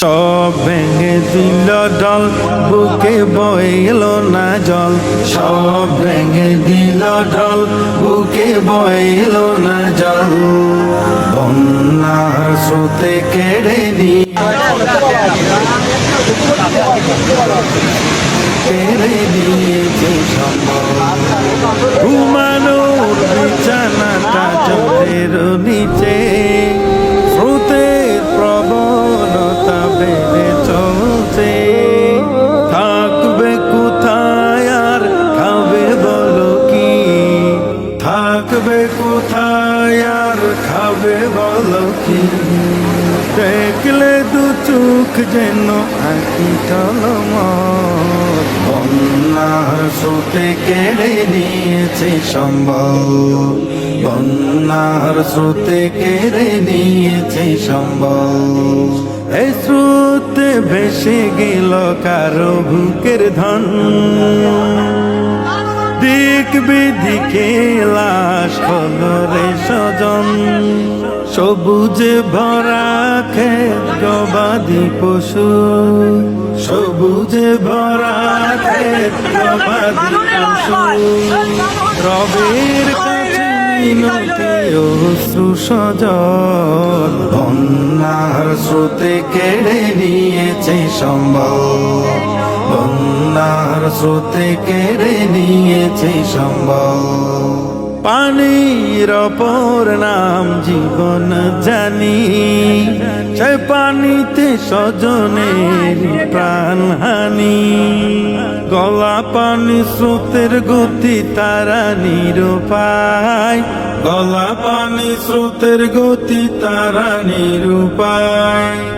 সব ভেঙে দিল ডল, বুকে বইল না জল। সব ভেঙে দিল ডল, বুকে বইল না জল। বন্যার স্রোতে কেড়ে নিয়েছে সম্বল। ঘুমানোর বিছানাটা জলের নিচে, স্রোতের প্রবণতা বেড়ে চলছে। থাকবে কোথায় আর খাবে বলো কি? থাকবে কোথায় আর খাবে বলো কি? দেখলে দু চোখ যেন আঁকি টলমল। বন্যার স্রোতে কেড়ে নিয়েছে সম্বল। বন্যার স্রোতে কেড়ে নিয়েছে সম্বল। এই স্রোতে ভেসে গেল কারো বুকের ধন। দিক বিদিকে লাশ হলো রে স্বজন। সবুজে ভরা ক্ষেত গবাদি পশু, সবুজে ভরা ক্ষেত গবাদি পশু। রবের কাছে মিনতি অশ্রু সজল। বন্যার স্রোতে কেড়ে নিয়েছে সম্বল। বন্যার স্রোতে কেড়ে নিয়েছে সম্বল। পানির অপর নাম জীবন জানি, সে পানিতে স্বজনের প্রাণহানি। গলা পানি স্রোতের গতি তারা নিরুপায়। গলা পানি স্রোতের গতি তারা নিরুপায়।